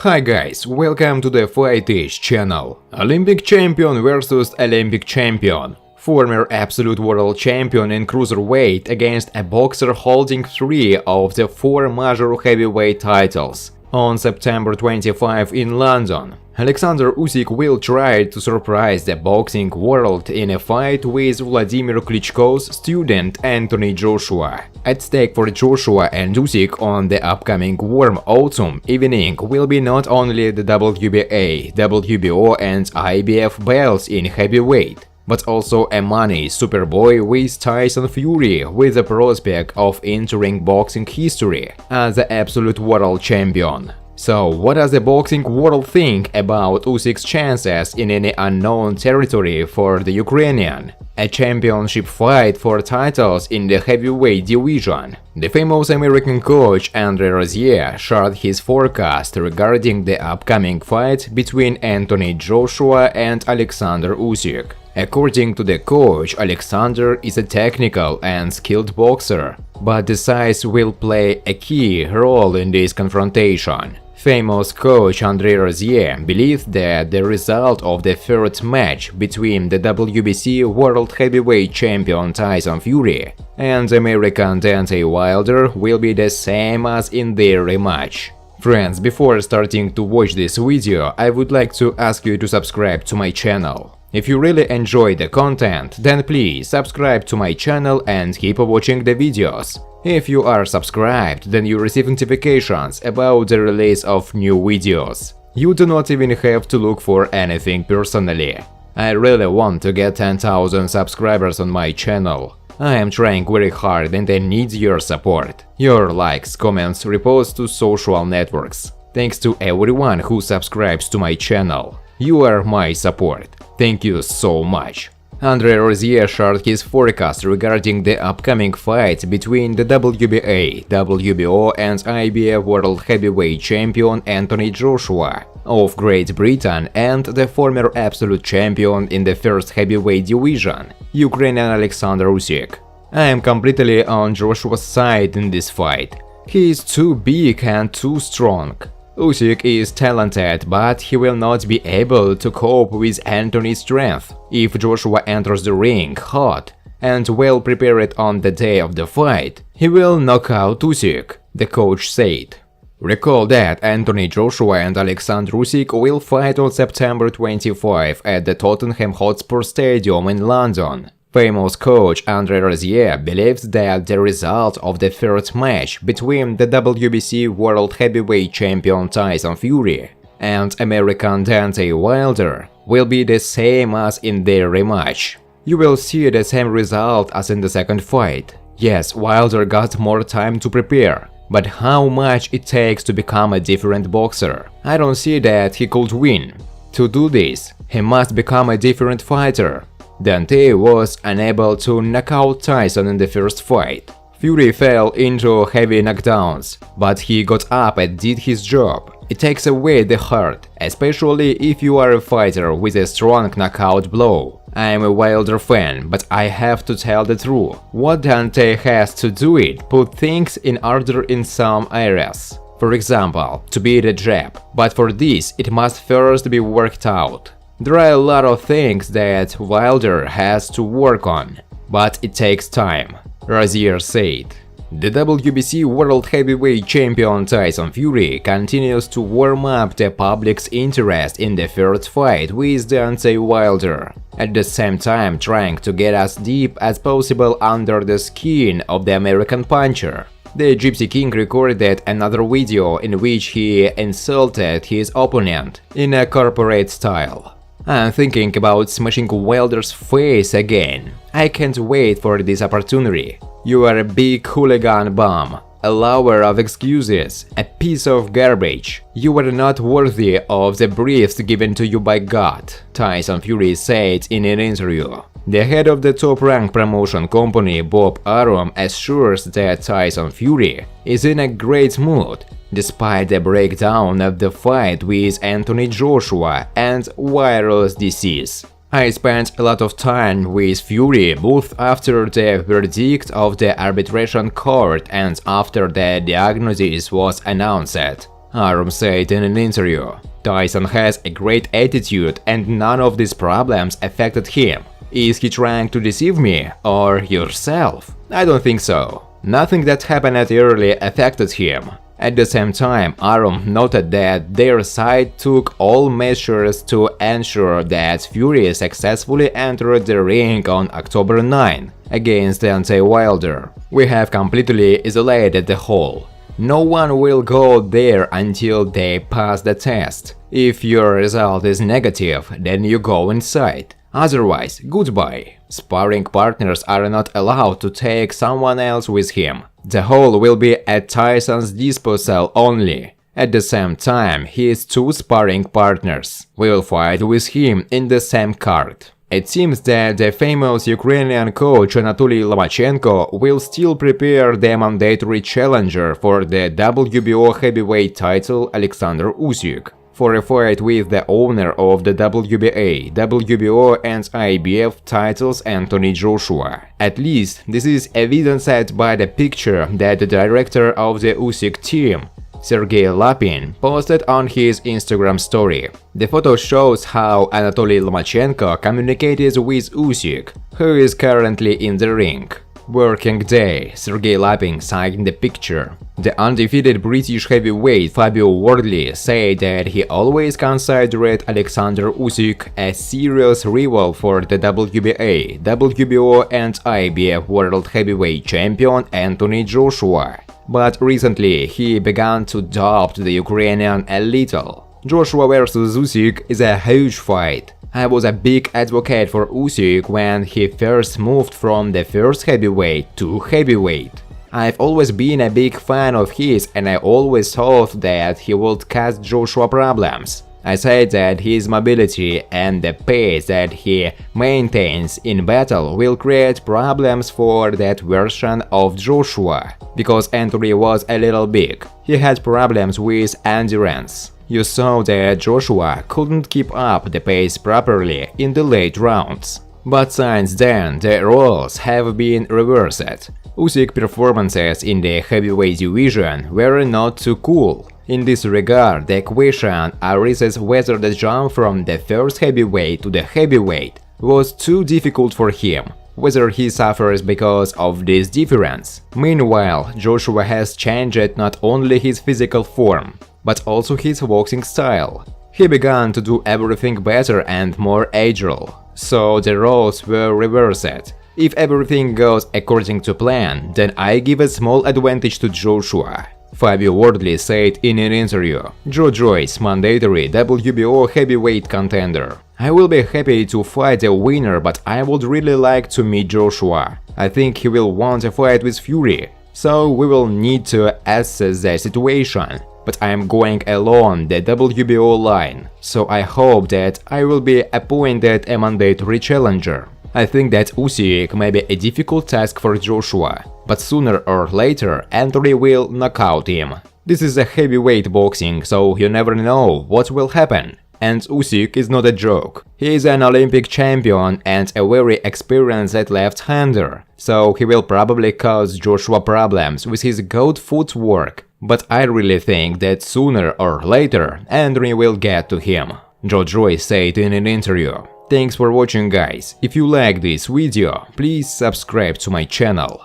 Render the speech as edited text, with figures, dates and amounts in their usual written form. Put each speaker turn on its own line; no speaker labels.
Hi guys, welcome to the Fight-ish channel. Olympic champion versus Olympic champion. Former absolute world champion in cruiserweight against a boxer holding 3 of the 4 major heavyweight titles. On September 25 in London, Alexander Usyk will try to surprise the boxing world in a fight with Vladimir Klitschko's student Anthony Joshua. At stake for Joshua and Usyk on the upcoming warm autumn evening will be not only the WBA, WBO and IBF belts in heavyweight, but also a money superboy with Tyson Fury, with the prospect of entering boxing history as the absolute world champion. So, what does the boxing world think about Usyk's chances in any unknown territory for the Ukrainian? A championship fight for titles in the heavyweight division. The famous American coach Andre Rozier shared his forecast regarding the upcoming fight between Anthony Joshua and Alexander Usyk. According to the coach, Alexander is a technical and skilled boxer, but the size will play a key role in this confrontation. Famous coach Andre Rozier believes that the result of the first match between the WBC World Heavyweight Champion Tyson Fury and American Deontay Wilder will be the same as in their rematch. Friends, before starting to watch this video, I would like to ask you to subscribe to my channel. If you really enjoy the content, then please subscribe to my channel and keep watching the videos. If you are subscribed, then you receive notifications about the release of new videos. You do not even have to look for anything personally. I really want to get 10,000 subscribers on my channel. I am trying very hard and I need your support. Your likes, comments, reposts to social networks. Thanks to everyone who subscribes to my channel. You are my support. Thank you so much. Andre Rozier shared his forecast regarding the upcoming fight between the WBA, WBO and IBF World Heavyweight Champion Anthony Joshua of Great Britain and the former absolute champion in the first heavyweight division, Ukrainian Alexander Usyk. I am completely on Joshua's side in this fight. He is too big and too strong. Usyk is talented, but he will not be able to cope with Anthony's strength if Joshua enters the ring hot and well prepared on the day of the fight. He will knock out Usyk, the coach said. Recall that Anthony Joshua and Alexander Usyk will fight on September 25 at the Tottenham Hotspur Stadium in London. Famous coach Andre Rozier believes that the result of the first match between the WBC World Heavyweight Champion Tyson Fury and American Deontay Wilder will be the same as in their rematch. You will see the same result as in the second fight. Yes, Wilder got more time to prepare, but how much it takes to become a different boxer? I don't see that he could win. To do this, he must become a different fighter. Deontay was unable to knock out Tyson in the first fight. Fury fell into heavy knockdowns, but he got up and did his job. It takes away the heart, especially if you are a fighter with a strong knockout blow. I am a Wilder fan, but I have to tell the truth. What Deontay has to do is put things in order in some areas. For example, to beat a jab, but for this it must first be worked out. There are a lot of things that Wilder has to work on, but it takes time, Rozier said. The WBC World Heavyweight Champion Tyson Fury continues to warm up the public's interest in the first fight with Deontay Wilder, at the same time trying to get as deep as possible under the skin of the American puncher. The Gypsy King recorded another video in which he insulted his opponent in a corporate style. I'm thinking about smashing Wilder's face again. I can't wait for this opportunity. You are a big hooligan bum, a lover of excuses, a piece of garbage. You are not worthy of the briefs given to you by God, Tyson Fury said in an interview. The head of the top-ranked promotion company, Bob Arum, assures that Tyson Fury is in a great mood, despite the breakdown of the fight with Anthony Joshua and virus disease. I spent a lot of time with Fury both after the verdict of the arbitration court and after the diagnosis was announced. Arum said in an interview. Tyson has a great attitude and none of these problems affected him. Is he trying to deceive me or yourself? I don't think so. Nothing that happened early affected him. At the same time, Arum noted that their side took all measures to ensure that Fury successfully entered the ring on October 9 against Deontay Wilder. We have completely isolated the hole. No one will go there until they pass the test. If your result is negative, then you go inside. Otherwise, goodbye. Sparring partners are not allowed to take someone else with him. The hole will be at Tyson's disposal only. At the same time, his two sparring partners will fight with him in the same card. It seems that the famous Ukrainian coach Anatoly Lomachenko will still prepare the mandatory challenger for the WBO heavyweight title Alexander Usyk for a fight with the owner of the WBA, WBO and IBF titles Anthony Joshua. At least this is evidenced by the picture that the director of the Usyk team, Sergey Lapin, posted on his Instagram story. The photo shows how Anatoly Lomachenko communicated with Usyk, who is currently in the ring. Working day, Sergey Lapin signed the picture. The undefeated British heavyweight Fabio Wardley said that he always considered Alexander Usyk a serious rival for the WBA, WBO and IBF World Heavyweight Champion Anthony Joshua. But recently he began to doubt the Ukrainian a little. Joshua vs Usyk is a huge fight. I was a big advocate for Usyk when he first moved from the first heavyweight to heavyweight. I've always been a big fan of his and I always thought that he would cause Joshua problems. I said that his mobility and the pace that he maintains in battle will create problems for that version of Joshua, because Anthony was a little big. He had problems with endurance. You saw that Joshua couldn't keep up the pace properly in the late rounds. But since then, the roles have been reversed. Usyk performances in the heavyweight division were not too cool. In this regard, the question arises whether the jump from the first heavyweight to the heavyweight was too difficult for him, whether he suffers because of this difference. Meanwhile, Joshua has changed not only his physical form, but also his boxing style. He began to do everything better and more agile, so the roles were reversed. If everything goes according to plan, then I give a small advantage to Joshua. Fabio Wardley said in an interview. Joe Joyce, mandatory WBO heavyweight contender. I will be happy to fight a winner, but I would really like to meet Joshua. I think he will want a fight with Fury, so we will need to assess the situation. But I am going along the WBO line, so I hope that I will be appointed a mandatory challenger. I think that Usyk may be a difficult task for Joshua, but sooner or later Anthony will knock out him. This is a heavyweight boxing, so you never know what will happen. And Usyk is not a joke. He is an Olympic champion and a very experienced left-hander, so he will probably cause Joshua problems with his good footwork. But I really think that sooner or later Anthony will get to him, Joe Joyce said in an interview. Thanks for watching, guys. If you like this video, please subscribe to my channel.